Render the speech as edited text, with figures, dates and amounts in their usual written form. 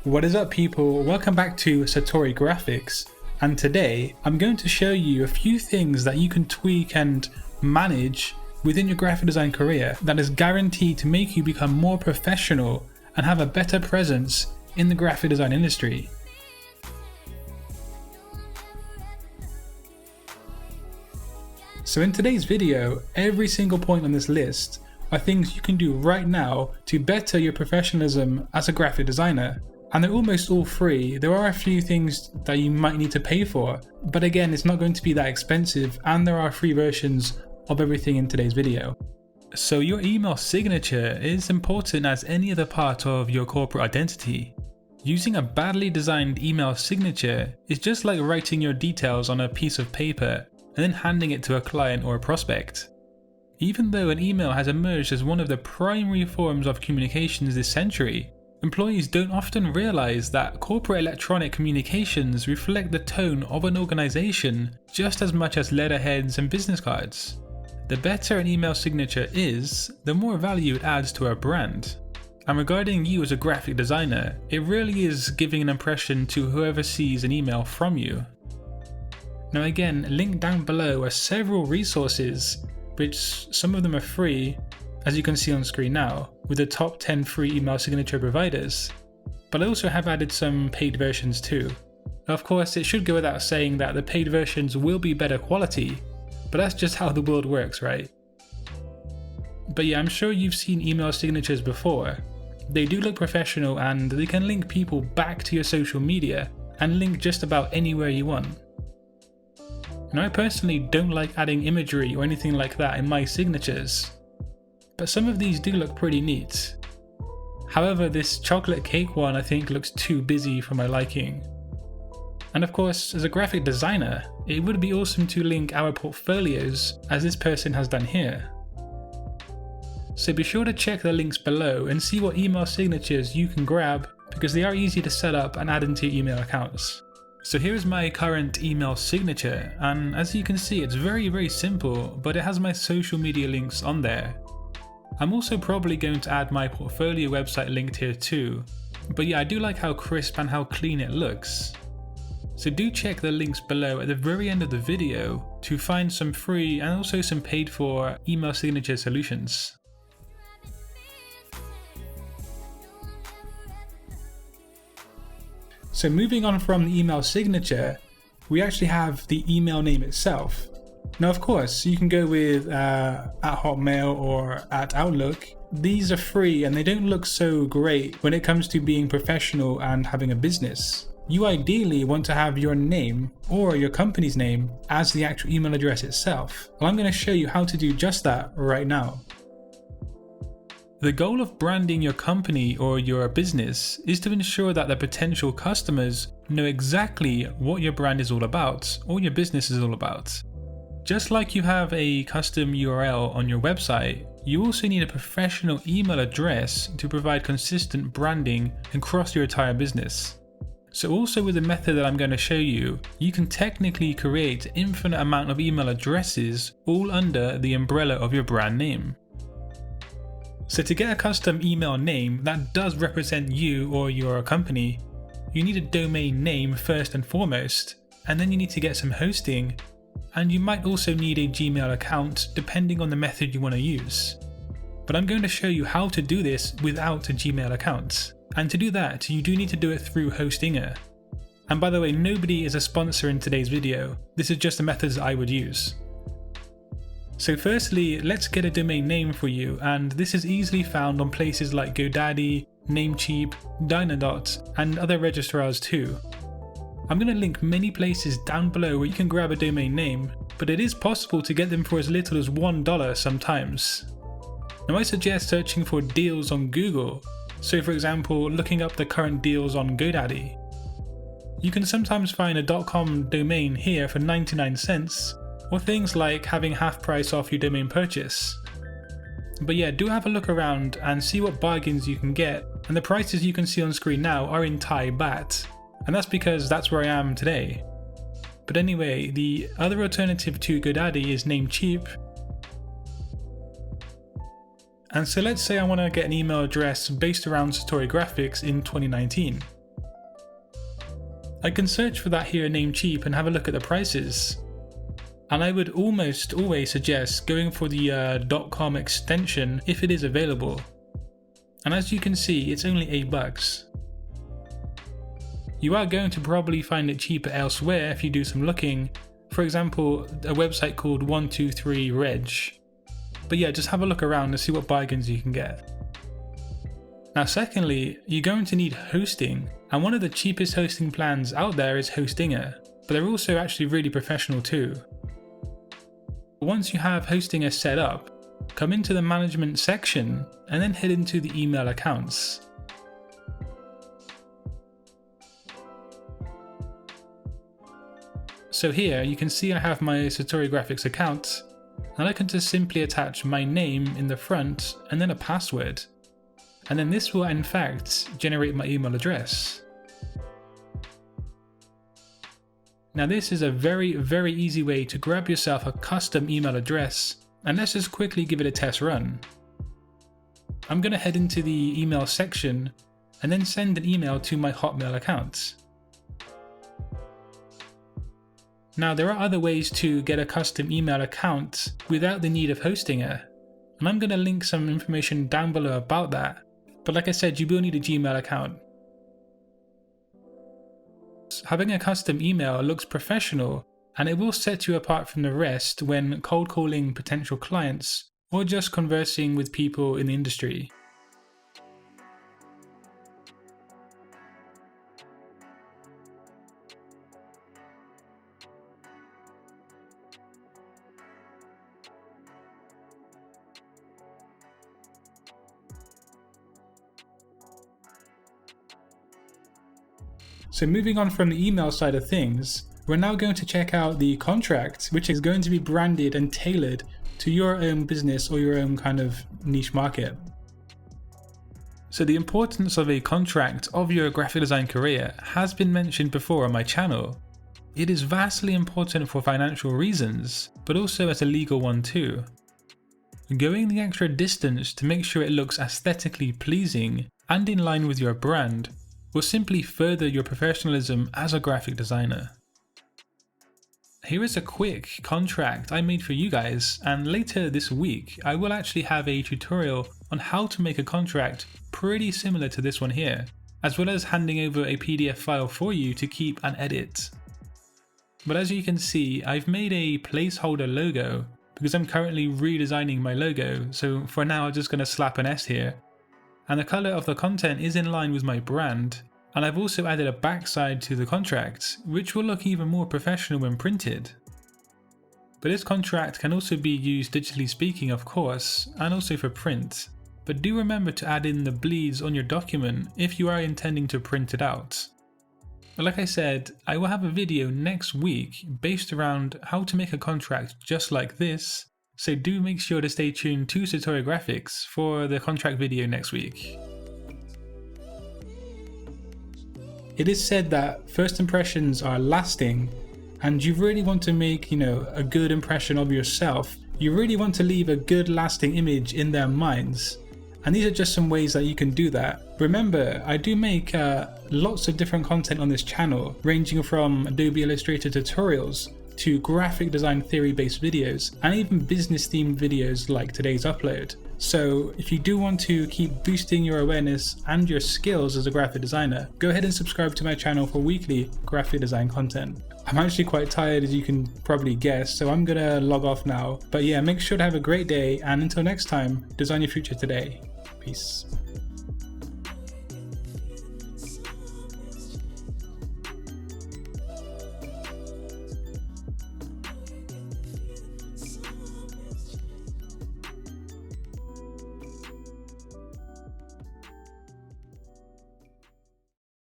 What is up people, welcome back to Satori Graphics, and today I'm going to show you a few things that you can tweak and manage within your graphic design career that is guaranteed to make you become more professional and have a better presence in the graphic design industry. So in today's video, every single point on this list are things you can do right now to better your professionalism as a graphic designer. And they're almost all free. There are a few things that you might need to pay for, but again, it's not going to be that expensive, and there are free versions of everything in today's video. So your email signature is important as any other part of your corporate identity. Using a badly designed email signature is just like writing your details on a piece of paper and then handing it to a client or a prospect. Even though an email has emerged as one of the primary forms of communications this century, employees don't often realize that corporate electronic communications reflect the tone of an organization just as much as letterheads and business cards. The better an email signature is, the more value it adds to a brand. And regarding you as a graphic designer, it really is giving an impression to whoever sees an email from you. Now again, linked down below are several resources, which some of them are free, as you can see on screen now, with the top 10 free email signature providers. But I also have added some paid versions too. Now, of course, it should go without saying that the paid versions will be better quality, but that's just how the world works, right? But yeah, I'm sure you've seen email signatures before. They do look professional and they can link people back to your social media and link just about anywhere you want. Now, I personally don't like adding imagery or anything like that in my signatures, but some of these do look pretty neat. However, this chocolate cake one I think looks too busy for my liking. And of course, as a graphic designer, it would be awesome to link our portfolios as this person has done here. So be sure to check the links below and see what email signatures you can grab, because they are easy to set up and add into your email accounts. So here is my current email signature, and as you can see, it's very simple, but it has my social media links on there. I'm also probably going to add my portfolio website linked here too, but yeah, I do like how crisp and how clean it looks. So do check the links below at the very end of the video to find some free and also some paid for email signature solutions. So moving on from the email signature, we actually have the email name itself. Now of course, you can go with at Hotmail or at Outlook. These are free and they don't look so great when it comes to being professional and having a business. You ideally want to have your name or your company's name as the actual email address itself. Well, I'm going to show you how to do just that right now. The goal of branding your company or your business is to ensure that the potential customers know exactly what your brand is all about or your business is all about. Just like you have a custom URL on your website, you also need a professional email address to provide consistent branding across your entire business. So also with the method that I'm going to show you, you can technically create an infinite amount of email addresses all under the umbrella of your brand name. So to get a custom email name that does represent you or your company, you need a domain name first and foremost, and then you need to get some hosting, and you might also need a Gmail account depending on the method you want to use. But I'm going to show you how to do this without a Gmail account, and to do that you do need to do it through Hostinger. And by the way, nobody is a sponsor in today's video, this is just the methods that I would use. So firstly, let's get a domain name for you, and this is easily found on places like GoDaddy, Namecheap, Dynadot, and other registrars too. I'm going to link many places down below where you can grab a domain name, but it is possible to get them for as little as $1 sometimes. Now I suggest searching for deals on Google, so for example looking up the current deals on GoDaddy. You can sometimes find a .com domain here for 99 cents, or things like having half price off your domain purchase. But yeah, do have a look around and see what bargains you can get, and the prices you can see on screen now are in Thai baht, and that's because that's where I am today. But anyway, the other alternative to GoDaddy is Namecheap. And so let's say I want to get an email address based around Satori Graphics in 2019. I can search for that here name cheap and have a look at the prices. And I would almost always suggest going for the .com extension if it is available. And as you can see, it's only $8. You are going to probably find it cheaper elsewhere if you do some looking. For example, a website called 123reg. But yeah, just have a look around and see what bargains you can get. Now secondly, you're going to need hosting, and one of the cheapest hosting plans out there is Hostinger, but they're also actually really professional too. Once you have Hostinger set up, come into the management section and then head into the email accounts. So here you can see I have my Satori graphics account, and I can just simply attach my name in the front and then a password. And then this will in fact generate my email address. Now this is a very easy way to grab yourself a custom email address, and let's just quickly give it a test run. I'm going to head into the email section and then send an email to my Hotmail account. Now there are other ways to get a custom email account without the need of Hostinger, and I'm going to link some information down below about that. But like I said, you will need a Gmail account. Having a custom email looks professional, and it will set you apart from the rest when cold calling potential clients or just conversing with people in the industry. So moving on from the email side of things, we're now going to check out the contract, which is going to be branded and tailored to your own business or your own kind of niche market. So the importance of a contract of your graphic design career has been mentioned before on my channel. It is vastly important for financial reasons, but also as a legal one too. Going the extra distance to make sure it looks aesthetically pleasing and in line with your brand will simply further your professionalism as a graphic designer. Here is a quick contract I made for you guys, and later this week I will actually have a tutorial on how to make a contract pretty similar to this one here, as well as handing over a PDF file for you to keep and edit. But as you can see, I've made a placeholder logo because I'm currently redesigning my logo, so for now I'm just going to slap an S here. And the colour of the content is in line with my brand, and I've also added a backside to the contract, which will look even more professional when printed. But this contract can also be used digitally speaking, of course, and also for print. But do remember to add in the bleeds on your document if you are intending to print it out. But like I said, I will have a video next week based around how to make a contract just like this, so do make sure to stay tuned to Satori Graphics for the contract video next week. It is said that first impressions are lasting, and you really want to make, a good impression of yourself. You really want to leave a good lasting image in their minds. And these are just some ways that you can do that. Remember, I do make lots of different content on this channel, ranging from Adobe Illustrator tutorials to graphic design theory based videos, and even business themed videos like today's upload. So if you do want to keep boosting your awareness and your skills as a graphic designer, go ahead and subscribe to my channel for weekly graphic design content. I'm actually quite tired, as you can probably guess, so I'm gonna log off now. But yeah, make sure to have a great day, and until next time, design your future today. Peace.